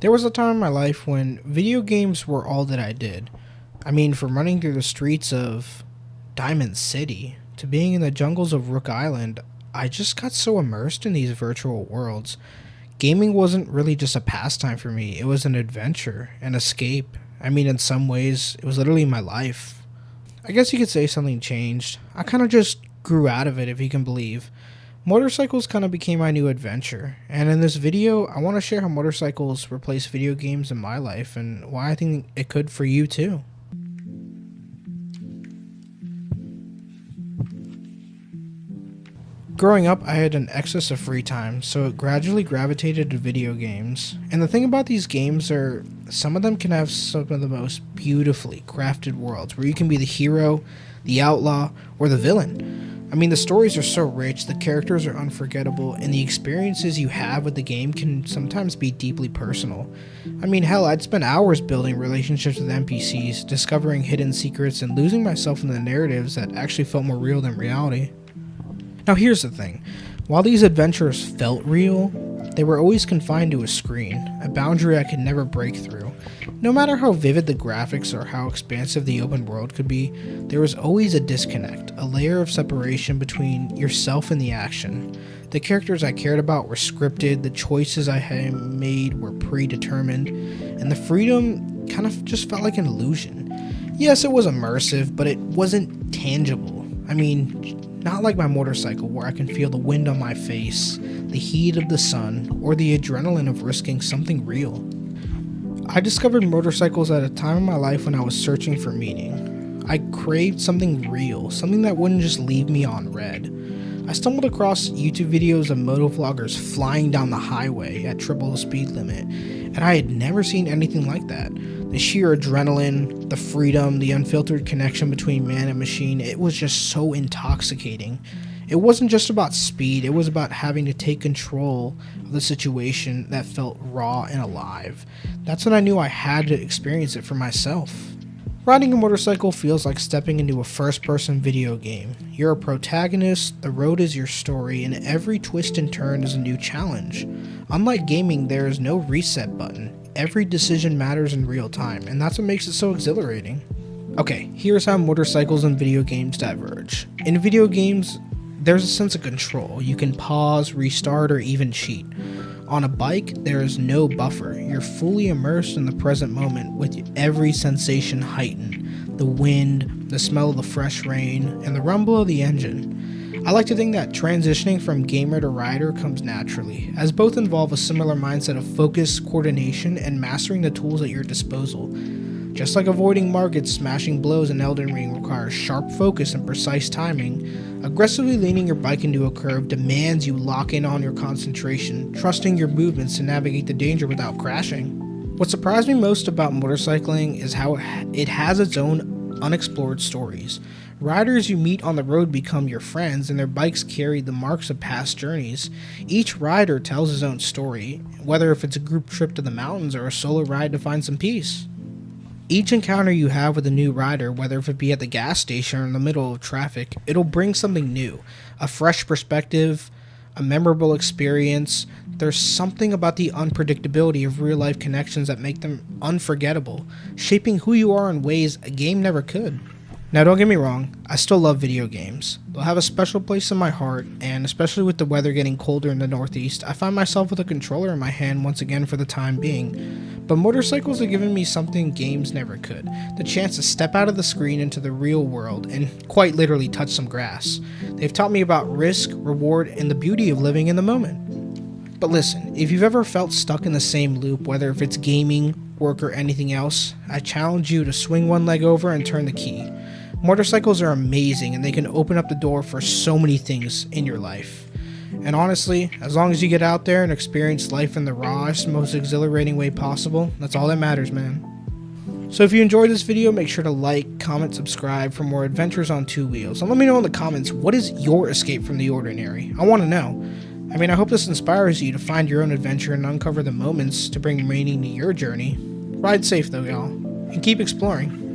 There was a time in my life when video games were all that I did. I mean, from running through the streets of Diamond City to being in the jungles of Rook Island, I just got so immersed in these virtual worlds. Gaming wasn't really just a pastime for me, it was an adventure, an escape. I mean, in some ways, it was literally my life. I guess you could say something changed. I kind of just grew out of it, if you can believe. Motorcycles kind of became my new adventure, and in this video, I want to share how motorcycles replace video games in my life and why I think it could for you too. Growing up, I had an excess of free time, so it gradually gravitated to video games. And the thing about these games are, some of them can have some of the most beautifully crafted worlds, where you can be the hero, the outlaw, or the villain. I mean, the stories are so rich, the characters are unforgettable, and the experiences you have with the game can sometimes be deeply personal. I mean, hell, I'd spend hours building relationships with NPCs, discovering hidden secrets, and losing myself in the narratives that actually felt more real than reality. Now here's the thing, while these adventures felt real, they were always confined to a screen, a boundary I could never break through. No matter how vivid the graphics or how expansive the open world could be, there was always a disconnect, a layer of separation between yourself and the action. The characters I cared about were scripted, the choices I had made were predetermined, and the freedom kind of just felt like an illusion. Yes, it was immersive, but it wasn't tangible. I mean, not like my motorcycle, where I can feel the wind on my face, the heat of the sun, or the adrenaline of risking something real. I discovered motorcycles at a time in my life when I was searching for meaning. I craved something real, something that wouldn't just leave me on red. I stumbled across YouTube videos of motovloggers flying down the highway at triple the speed limit, and I had never seen anything like that. The sheer adrenaline, the freedom, the unfiltered connection between man and machine, it was just so intoxicating. It wasn't just about speed, it was about having to take control of the situation that felt raw and alive. That's when I knew I had to experience it for myself. Riding a motorcycle feels like stepping into a first-person video game. You're a protagonist, the road is your story, and every twist and turn is a new challenge. Unlike gaming, there is no reset button. Every decision matters in real time, and that's what makes it so exhilarating. Okay, here's how motorcycles and video games diverge. In video games, there's a sense of control. You can pause, restart, or even cheat. On a bike, there is no buffer. You're fully immersed in the present moment with every sensation heightened. The wind, the smell of the fresh rain, and the rumble of the engine. I like to think that transitioning from gamer to rider comes naturally, as both involve a similar mindset of focus, coordination, and mastering the tools at your disposal. Just like avoiding markets, smashing blows in Elden Ring requires sharp focus and precise timing, aggressively leaning your bike into a curve demands you lock in on your concentration, trusting your movements to navigate the danger without crashing. What surprised me most about motorcycling is how it has its own unexplored stories. Riders you meet on the road become your friends, and their bikes carry the marks of past journeys. Each rider tells his own story, whether if it's a group trip to the mountains or a solo ride to find some peace. Each encounter you have with a new rider, whether if it be at the gas station or in the middle of traffic, it'll bring something new, a fresh perspective, a memorable experience. There's something about the unpredictability of real-life connections that make them unforgettable, shaping who you are in ways a game never could. Now don't get me wrong, I still love video games. They'll have a special place in my heart, and especially with the weather getting colder in the Northeast, I find myself with a controller in my hand once again for the time being. But motorcycles have given me something games never could, the chance to step out of the screen into the real world and quite literally touch some grass. They've taught me about risk, reward, and the beauty of living in the moment. But listen, if you've ever felt stuck in the same loop, whether if it's gaming, work, or anything else, I challenge you to swing one leg over and turn the key. Motorcycles are amazing, and they can open up the door for so many things in your life. And honestly, as long as you get out there and experience life in the rawest, most exhilarating way possible, that's all that matters, man. So if you enjoyed this video, make sure to like, comment, subscribe for more adventures on two wheels. And let me know in the comments, what is your escape from the ordinary? I want to know. I mean, I hope this inspires you to find your own adventure and uncover the moments to bring meaning to your journey. Ride safe though, y'all, and keep exploring.